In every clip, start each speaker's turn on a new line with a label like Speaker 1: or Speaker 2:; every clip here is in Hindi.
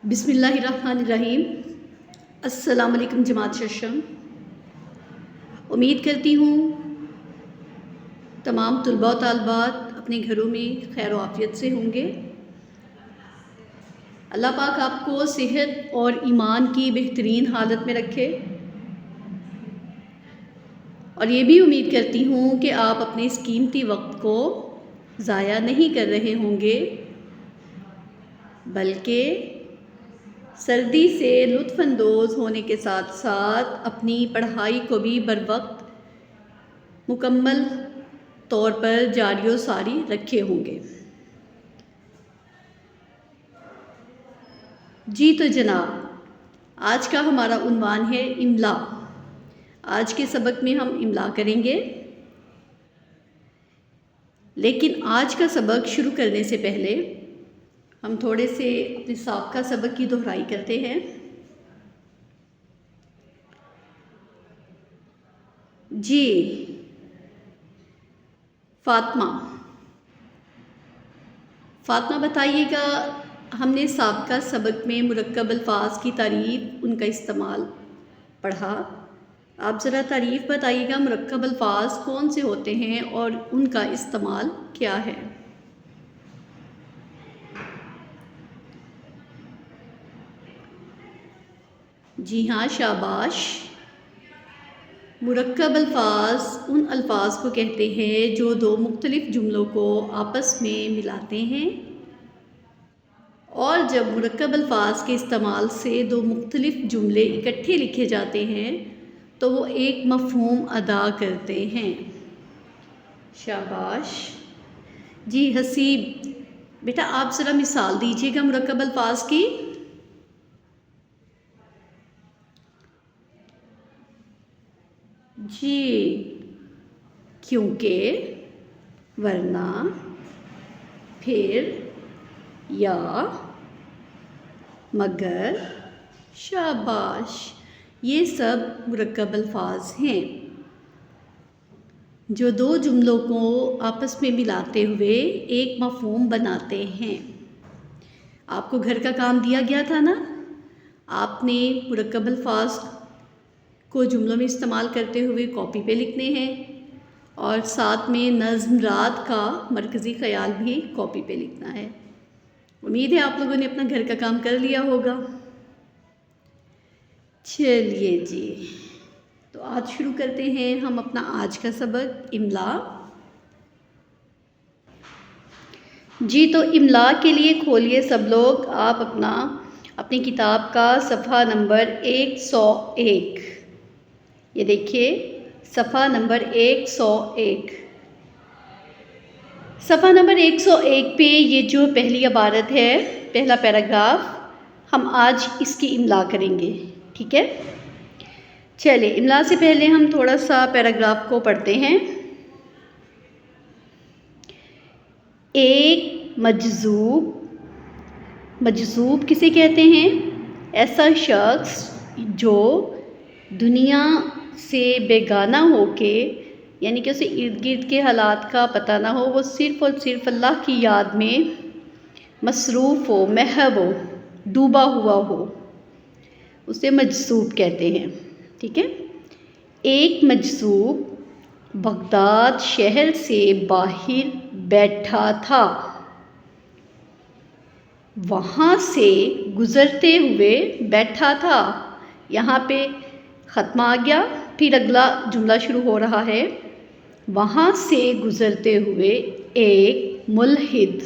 Speaker 1: बिस्मिल्लाहिर्रहमानिर्रहीम। अस्सलाम वालेकुम जमात शशम। उम्मीद करती हूँ तमाम तुलबा व तालबात अपने घरों में खैर व आफ़ियत से होंगे। अल्लाह पाक आपको सेहत और ईमान की बेहतरीन हालत में रखे और ये भी उम्मीद करती हूँ कि आप अपने इस कीमती वक्त को ज़ाया नहीं कर रहे होंगे, बल्कि सर्दी से लुत्फ़अंदोज़ होने के साथ साथ अपनी पढ़ाई को भी बर वक्त मुकम्मल तौर पर जारी व सारी रखे होंगे। जी तो जनाब, आज का हमारा उन्वान है इमला। आज के सबक में हम इमला करेंगे, लेकिन आज का सबक शुरू करने से पहले हम थोड़े से अपने साबका सबक की दोहराई करते हैं। जी फ़ातिमा बताइएगा, हमने साबका सबक में मुरक्कब अल्फाज की तारीफ़, उनका इस्तेमाल पढ़ा। आप ज़रा तारीफ़ बताइएगा, मुरक्कब अल्फाज कौन से होते हैं और उनका इस्तेमाल क्या है। जी हाँ, शाबाश। मुरक्कब अल्फाज उन अल्फाज को कहते हैं जो दो मुख्तलिफ़ जुमलों को आपस में मिलाते हैं, और जब मुरक्कब अल्फाज के इस्तेमाल से दो मुख्तलिफ़ जुमले इकट्ठे लिखे जाते हैं तो वो एक मफ़हूम अदा करते हैं। शाबाश। जी हसीब बेटा, आप ज़रा मिसाल दीजिएगा मुरक्कब अल्फाज की। जी, क्योंकि, वरना, फिर, या, मगर। शाबाश। ये सब मुरक्कब अल्फाज हैं जो दो जुमलों को आपस में मिलाते हुए एक मफ़हूम बनाते हैं। आपको घर का काम दिया गया था ना, आपने मुरक्कब अल्फाज को जुमलों में इस्तेमाल करते हुए कॉपी पे लिखने हैं और साथ में नज़्म रात का मरकज़ी ख़याल भी कॉपी पे लिखना है। उम्मीद है आप लोगों ने अपना घर का काम कर लिया होगा। चलिए जी, तो आज शुरू करते हैं हम अपना आज का सबक इमला। जी तो इमला के लिए खोलिए सब लोग आप अपनी किताब का सफ़ा नंबर 101। ये देखिए, सफ़ा नंबर 101। सफ़ा नंबर 101 पे ये जो पहली इबारत है, पहला पैराग्राफ, हम आज इसकी इमला करेंगे। ठीक है, चलिए इमला से पहले हम थोड़ा सा पैराग्राफ को पढ़ते हैं। एक मजज़ूब किसे कहते हैं? ऐसा शख्स जो दुनिया से बेगाना हो के, यानी कि उसे इर्द गिर्द के हालात का पता ना हो, वो सिर्फ़ और सिर्फ अल्लाह की याद में मसरूफ़ हो, महव हो, डूबा हुआ हो, उसे मजज़ूब कहते हैं। ठीक है, एक मजज़ूब बगदाद शहर से बाहर बैठा था, वहाँ से गुज़रते हुए बैठा था। यहाँ पे ख़त्म आ गया, फिर अगला जुमला शुरू हो रहा है। वहाँ से गुज़रते हुए एक मुल्हिद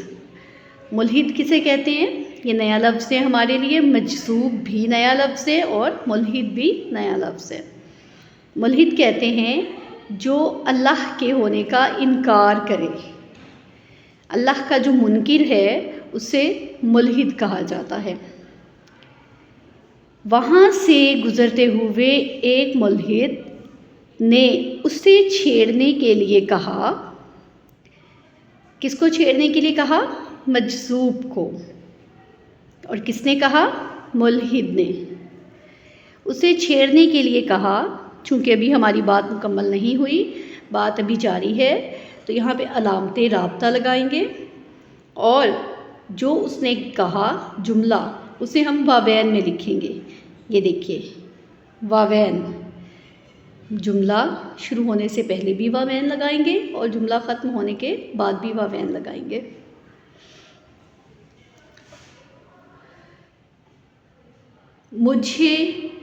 Speaker 1: किसे कहते हैं? ये नया लफ्ज़ है हमारे लिए। मजज़ूब भी नया लफ्ज़ है और मुल्हिद भी नया लफ्ज़ है। मुल्हिद कहते हैं जो अल्लाह के होने का इनकार करे। अल्लाह का जो मुनकिर है उसे मुल्हिद कहा जाता है। वहाँ से गुज़रते हुए एक मुल्हिद ने उसे छेड़ने के लिए कहा। किसको छेड़ने के लिए कहा? मजज़ूब को। और किसने कहा? मुल्हिद ने उसे छेड़ने के लिए कहा। चूँकि अभी हमारी बात मुकम्मल नहीं हुई, बात अभी जारी है, तो यहाँ पे अलामते राब्ता लगाएंगे और जो उसने कहा जुमला, उसे हम वावैन में लिखेंगे। ये देखिए वावैन, जुमला शुरू होने से पहले भी वावैन लगाएंगे और जुमला ख़त्म होने के बाद भी वावैन लगाएंगे। मुझे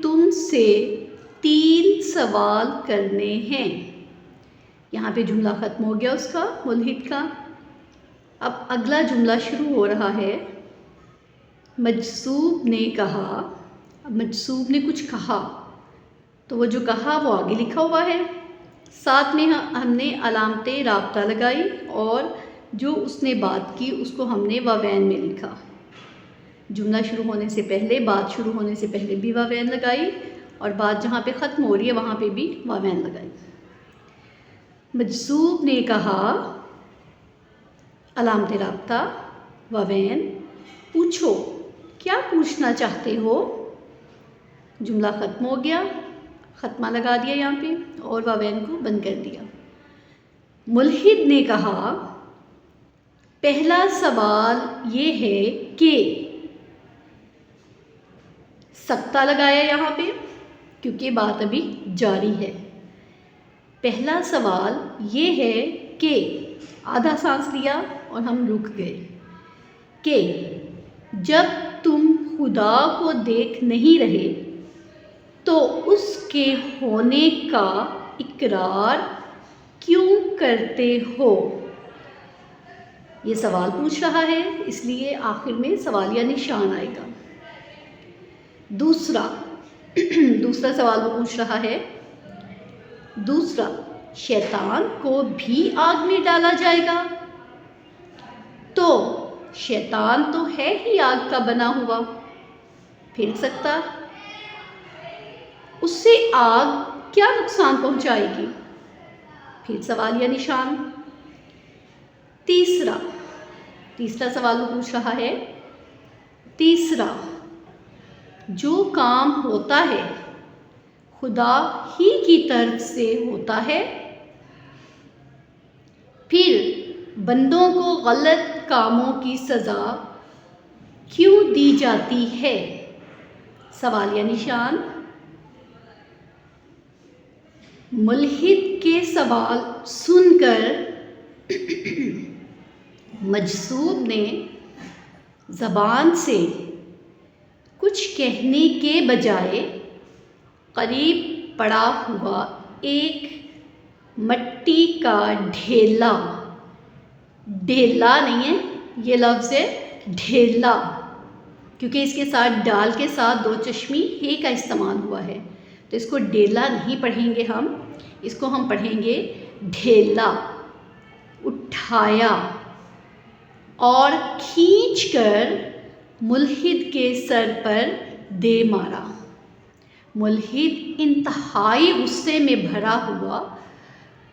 Speaker 1: तुमसे 3 सवाल करने हैं। यहाँ पे जुमला ख़त्म हो गया उसका, मुल्हिद का। अब अगला जुमला शुरू हो रहा है। मजसूब ने कहा, अब मजसूब ने कुछ कहा तो वो जो कहा वो आगे लिखा हुआ है, साथ में हमने अलामते राब्ता लगाई और जो उसने बात की उसको हमने वावैन में लिखा। जुमला शुरू होने से पहले, बात शुरू होने से पहले भी वावैन लगाई और बात जहाँ पे ख़त्म हो रही है वहाँ पे भी वावैन लगाई। मजसूब ने कहा, अलामते राब्ता वावैन, पूछो क्या पूछना चाहते हो। जुमला ख़त्म हो गया, ख़त्मा लगा दिया यहाँ पे और वावैन को बंद कर दिया। मुल्हिद ने कहा, पहला सवाल ये है कि, सख्ता लगाया यहाँ पे क्योंकि बात अभी जारी है। पहला सवाल ये है कि, आधा सांस लिया और हम रुक गए, कि जब तुम खुदा को देख नहीं रहे तो उसके होने का इकरार क्यों करते हो। ये सवाल पूछ रहा है, इसलिए आखिर में सवालिया निशान आएगा। दूसरा सवाल वो पूछ रहा है, दूसरा, शैतान को भी आग में डाला जाएगा। तो शैतान तो है ही आग का बना हुआ, फिर सकता, उससे आग क्या नुकसान पहुंचाएगी, फिर सवालिया निशान। तीसरा सवाल वो पूछ रहा है, तीसरा, जो काम होता है खुदा ही की तरफ से होता है, फिर बंदों को गलत कामों की सज़ा क्यों दी जाती है, सवालिया निशान। मुल्हिद के सवाल सुनकर मजसूब ने ज़बान से कुछ कहने के बजाय करीब पड़ा हुआ एक मट्टी का ढेला, ढेला नहीं है ये लफ्ज़ है ढेला, क्योंकि इसके साथ डाल के साथ 2 चश्मी हे का इस्तेमाल हुआ है, तो इसको डेला नहीं पढ़ेंगे हम, इसको हम पढ़ेंगे ढेला। उठाया और खींचकर मुल्हिद के सर पर दे मारा। मुल्हिद इंतहाई गुस्से में भरा हुआ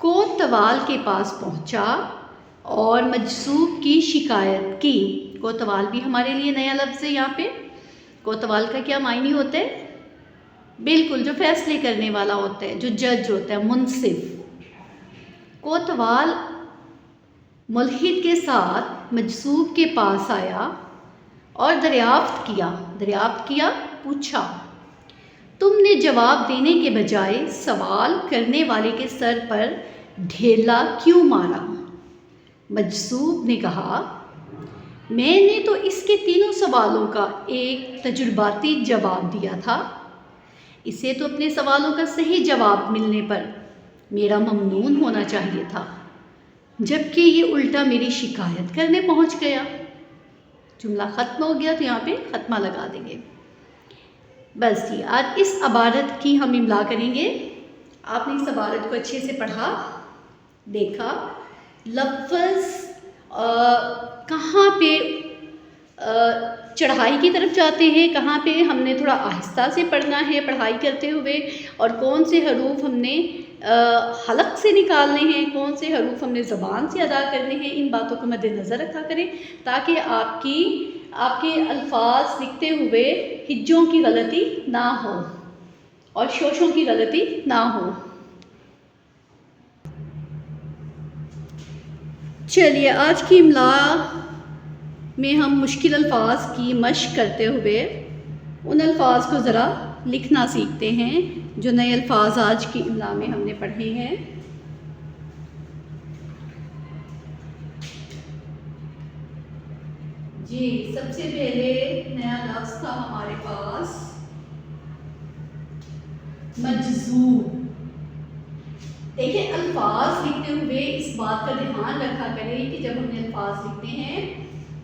Speaker 1: कोतवाल के पास पहुंचा और मजसूब की शिकायत की। कोतवाल भी हमारे लिए नया लफ्ज़ है यहाँ पे। कोतवाल का क्या मायने होता है? बिल्कुल, जो फैसले करने वाला होता है, जो जज होता है, मुंसिफ। कोतवाल मुल्हिद के साथ मजसूब के पास आया और दरियाफ्त किया, पूछा, तुमने जवाब देने के बजाय सवाल करने वाले के सर पर ढेला क्यों मारा? मजसूब ने कहा, मैंने तो इसके तीनों सवालों का एक तजुर्बाती जवाब दिया था। इसे तो अपने सवालों का सही जवाब मिलने पर मेरा ममनून होना चाहिए था, जबकि ये उल्टा मेरी शिकायत करने पहुंच गया। जुमला ख़त्म हो गया तो यहाँ पे ख़त्मा लगा देंगे। बस ये आज इस इबारत की हम इमला करेंगे। आपने इस इबारत को अच्छे से पढ़ा, देखा, लफ्ज़ कहाँ पे चढ़ाई की तरफ जाते हैं, कहाँ पे हमने थोड़ा आहिस्ता से पढ़ना है पढ़ाई करते हुए, और कौन से हरूफ हमने हलक से निकालने हैं, कौन से हरूफ हमने ज़बान से अदा करने हैं। इन बातों को मद्देनज़र रखा करें ताकि आपके अल्फाज लिखते हुए हिज्जों की गलती ना हो और शोशों की गलती ना हो। चलिए आज की इमला में हम मुश्किल अल्फाज की मश्क करते हुए उन अल्फाज को ज़रा लिखना सीखते हैं जो नए अल्फाज आज की इम्ला में हमने पढ़े हैं। जी, सबसे पहले नया लफ्ज़ था हमारे पास मजज़ूब। देखिए, अल्फाज लिखते हुए इस बात का ध्यान रखा करें कि जब हमने अल्फाज लिखते हैं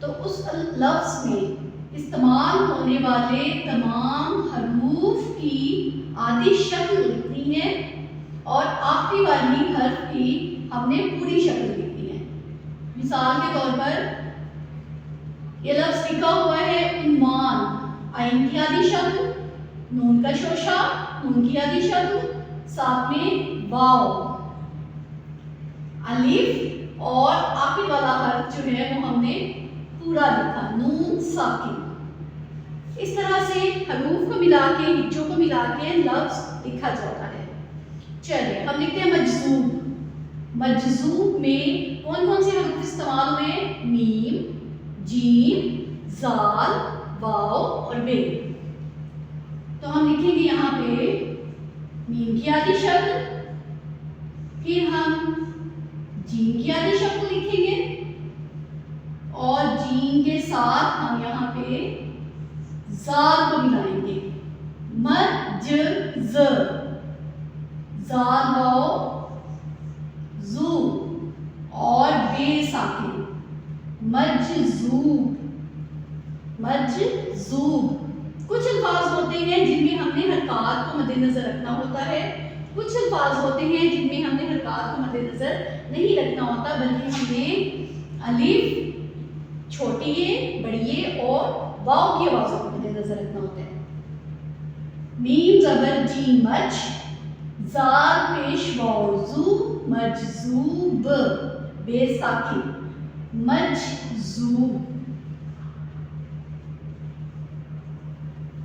Speaker 1: तो उस लफ्ज़ में इस्तेमाल होने वाले तमाम हरूफ की आधी शक्ल लिखनी है और आखिरी वाली हर्फ की हमने पूरी शक्ल लिखनी है। मिसाल के तौर पर ये लफ्ज़ लिखा हुआ है उन्वान, आइन की आधी शक्ल, नून का शोशा, नून की आधी शक्ल, साथ में वाव, अलिफ और आखिर वाला हर्फ जो है वो हमने पूरा लिखा, नून साकिन। इस तरह से हरूफ को मिला के, हिज्जों को मिला के लफ्ज़ लिखा जाता है। चलिए हम लिखते हैं मजज़ूब। मजज़ूब में कौन कौन से हरूफ इस्तेमाल हुए? मीम, जीम, जाल, वाव और बे। तो हम लिखेंगे यहाँ पे मीम की आधी शक्ल, फिर हम जीम की आधी शक्ल लिखेंगे और जीम के साथ हम यहाँ पे जाल को मिलाएंगे, मज ज, जाल वाव जू और बे साकिन, मजज़ूब, मजज़ूब। कुछ अल्फाज होते हैं जिनमें हमने हरकत को मद्देनजर रखना होता है, कुछ अल्फाज होते हैं जिनमें हमने हरकत को मद्देनजर नहीं रखना होता, बल्कि हमने अलिफ छोटी ए, बड़ी ए और वाव की आवाज़ों को मद्देनजर रखना होता है। मीम ज़बर जी मज, ज़ाल पेश वाव जू, मजज़ूब, बे साकिन, मजज़ूब।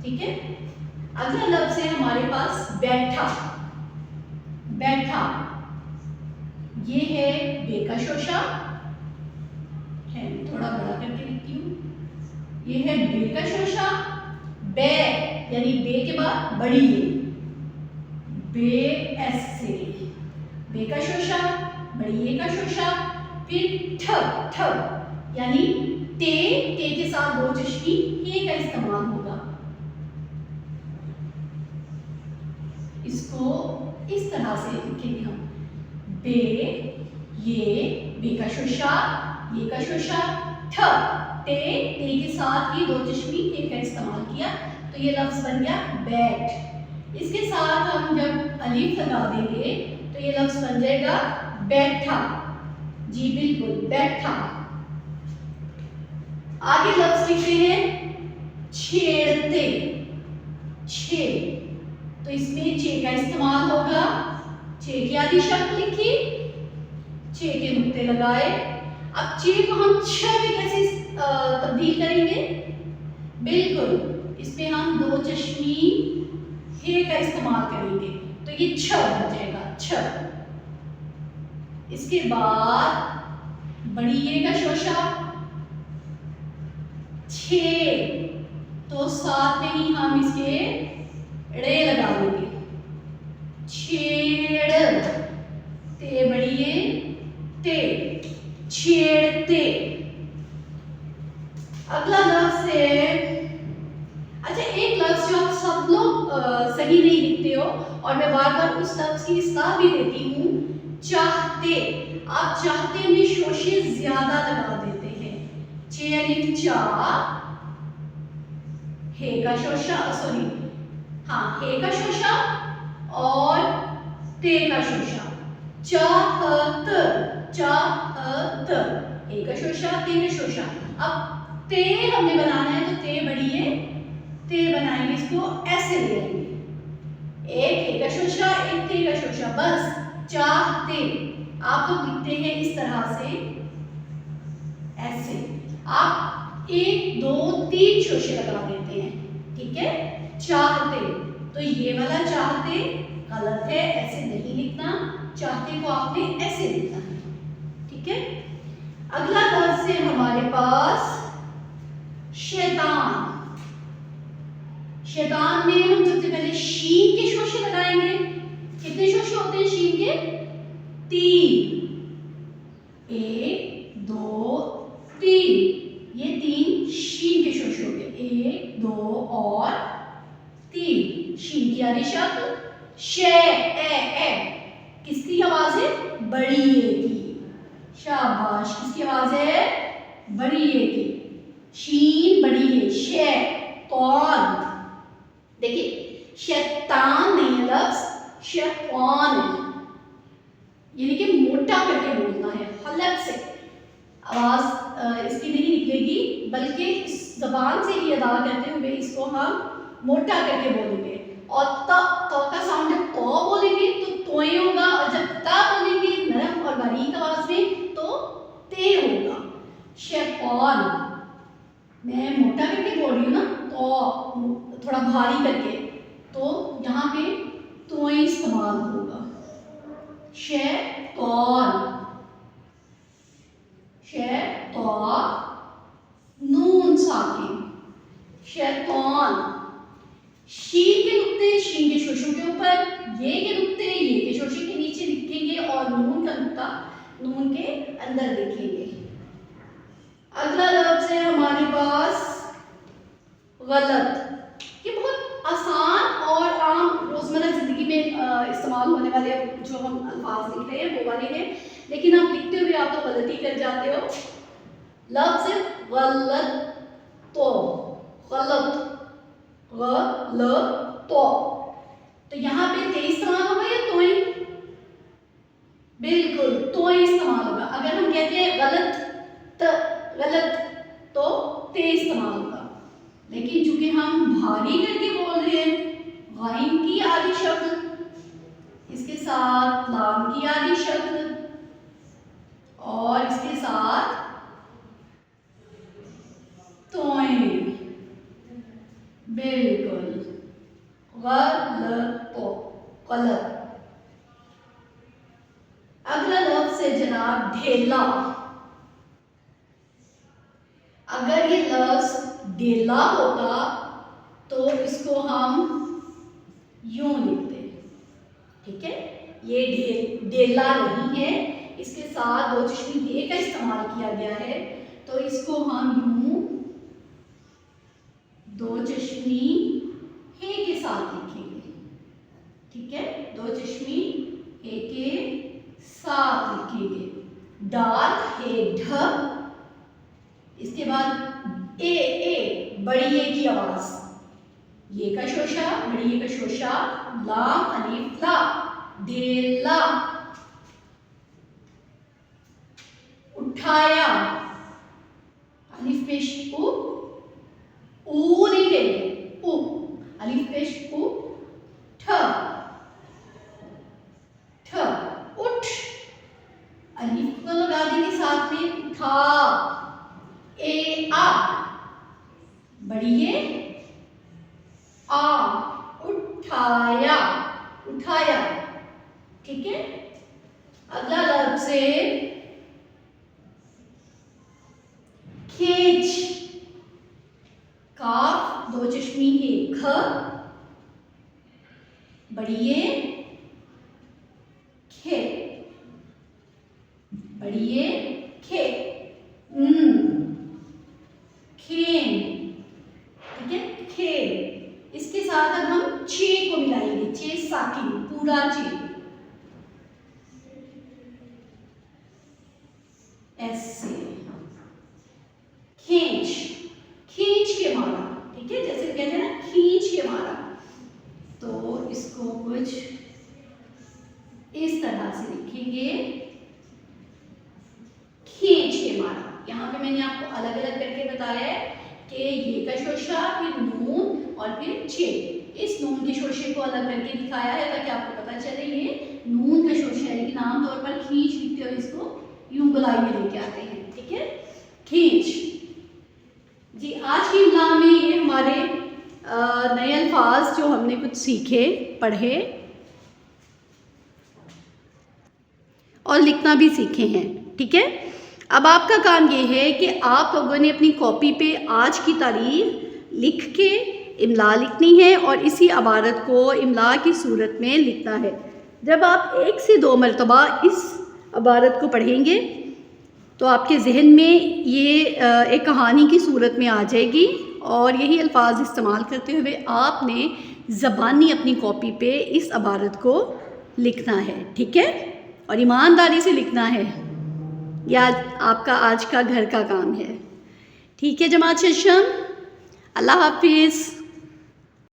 Speaker 1: ठीक है। अगला लफ्ज़ है हमारे पास बैठा। बैठा ये है बे का शोशा है, थोड़ा बड़ा करके लिखती हूँ। ये है बे का शोशा, बे यानी बे के बाद बड़ी ए, बे ऐसे, बे का शोशा, बड़ी ए का शोशा, फिर ठ, ठ यानी ते, ते के साथ दो चश्मी हे का इस्तेमाल होगा। इसको इस तरह से लिखेंगे हम, बे, ये बे का शोशा, ये का शोशा, ठ, ते, ते के साथ ही दो चश्मी हे का इस्तेमाल किया तो ये लफ्ज़ बन गया बैठ। इसके साथ हम जब अलिफ लगा देंगे तो ये लफ्ज़ बन जाएगा बैठा। जी बिल्कुल, बैठा। आगे लफ्ज़ लिखते हैं छेड़ते। छे, तो इसमें चे का इस्तेमाल होगा, चे की आधी शक्ल लिखी, चे के नुक्ते लगाए। अब चे को हम छ में कैसे तब्दील करेंगे? बिल्कुल, इसमें हम दो चश्मी हे का इस्तेमाल करेंगे तो ये छ बन जाएगा, छ। इसके बाद बड़ी ए का शोशा, छे, तो साथ में ही हम इसके रे लगा देंगे, छेड़, ते बड़ी ए, ते, छेड़ते। अगला लफ्ज़ है, अच्छा एक लफ्ज़ जो आप सब लोग सही नहीं लिखते हो और मैं बार बार उस लफ्ज़ की इस्लाह भी देती हूँ, चाहते। आप चाहते में शोशे ज्यादा लगा देते हैं, चे अलिफ चा, हे का शोशा, सॉरी हाँ, हे का शोशा और ते का शोशा, चाहत, चाहत, हे का शोशा, ते का शोशा। अब ते हमने बनाना है तो ते बड़ी है, ते बनाएंगे, इसको ऐसे ले लेंगे, एक हे का शोशा, एक ते का शोशा, बस चाहते। आप लोग लिखते हैं इस तरह से, ऐसे आप एक दो तीन शोशे लगा देते हैं, ठीक है, चाहते। तो ये वाला चाहते गलत है, ऐसे नहीं लिखना, चाहते को आपने ऐसे लिखना है, ठीक है। अगला लफ्ज़ है हमारे पास शैतान। शैतान में हम सबसे पहले शीन के शोशे लगाएंगे। कितने शोशे होते हैं शीन के? 3, 1 2 3, ये 3 शीन के शोशे हो गए। 1 2 और 3। शीन की आ रही शक्ल शे ए। किसकी आवाज है? बड़ी ए की। शाबाश, किसकी आवाज है? बड़ी ए की। शीन बड़ी ए, शैतान। देखिए शैतान नहीं है लफ्ज, शैतान है, यानी कि मोटा करके बोलना है, हलक से आवाज इसकी नहीं निकलेगी, बल्कि इस जबान से ही अदा करते हुए इसको हम मोटा करके बोलेंगे। और त का साउंड जब तो बोलेंगे तो तोए होगा, और जब ता बोलेंगे नरम और बारीक आवाज में तो ते होगा। शैतान मैं मोटा करके बोल रही हूँ ना, तो थोड़ा भारी करके, तो यहाँ पे तोए इस्तेमाल होगा। शैतान, शैतान, नून साकिन, शैतान। शीन के नुक्ते शीन के शोशों के ऊपर, ये के नुक्ते ये के शोशे के नीचे लिखेंगे, और नून का नुक्ता नून के अंदर लिखेंगे। अगला लफ्ज है हमारे पास गलत। ये बहुत आसान और आम रोजमर्रा जिंदगी में इस्तेमाल होने वाले जो हम अल्फाज लिख रहे हैं वो वाले हैं, लेकिन आप लिखते हुए आप तो गलती कर जाते हो। लफ्ज है गलत, तो गलत, तो यहाँ पे ते इस्तेमाल होगा या तोई? बिल्कुल तोई इस्तेमाल होगा। अगर हम कहते हैं गलत तो ते इस्तेमाल होगा, लेकिन चूंकि हम भारी करके बोल रहे हैं, गाइन की आधी शक्ल, इसके साथ लाम की आधी शक्ल, और इसके साथ तोय, बिल्कुल गलत। अगला लफ्ज है जनाब ढेला। अगर ये लफ्ज ढेला होता तो इसको हम यूं लिखते, ठीक है? ये ढेला नहीं है, इसके साथ दो चश्मी दे का इस्तेमाल किया गया है, तो इसको हम यूं दो चश्मी हे के साथ लिखेंगे, ठीक है? दो चश्मी हे के साथ लिखेंगे। डाल हे ढ, इसके बाद ए बड़ी ए की आवाज, ये का शोशा, बड़ी ए का शोशा, लाम अलिफ ला, ढेला। उठाया, अलिफ पेश उ नहीं कहेंगे, उ, अलिफ पेश उ, ठ, उठ, अलिफ को लगा देंगे साथ में, उठा, ए आ, बड़ी ए आ, उठाया, उठाया, ठीक है? अगला लफ्ज है खींच। काफ दो चश्मी है, ख, बड़ी ए खे, बड़ी ए खे, खेन, ठीक है? खेन। इसके साथ अब हम छे को मिलाएंगे, छे साकिन, पूरा छे, ऐसे खींच, खींच के मारा, ठीक है? जैसे कहते हैं ना खींच के मारा, तो इसको कुछ इस तरह से लिखेंगे, खींच के मारा। यहाँ पे मैंने आपको अलग अलग करके बताया है कि ये का शोशा, फिर नून और फिर छे। इस नून के शोशे को अलग करके दिखाया है ताकि आपको पता चले ये नून का शोशा है, लेकिन आमतौर पर खींच लिखते हो, इसको यूं गोलाई में लेके आते हैं, ठीक है? खींच। जी आज की इम्ला में ये हमारे नए अल्फाज जो हमने कुछ सीखे, पढ़े और लिखना भी सीखे हैं, ठीक है? अब आपका काम ये है कि आप लोगों ने अपनी कॉपी पे आज की तारीख लिख के इमला लिखनी है और इसी इबारत को इमला की सूरत में लिखना है। जब आप 1 से 2 मरतबा इस इबारत को पढ़ेंगे तो आपके जहन में ये एक कहानी की सूरत में आ जाएगी और यही अल्फाज इस्तेमाल करते हुए आपने ज़बानी अपनी कॉपी पे इस इबारत को लिखना है, ठीक है, और ईमानदारी से लिखना है। यह आपका आज का घर का काम है, ठीक है जमात शशम। अल्लाह हाफिज़।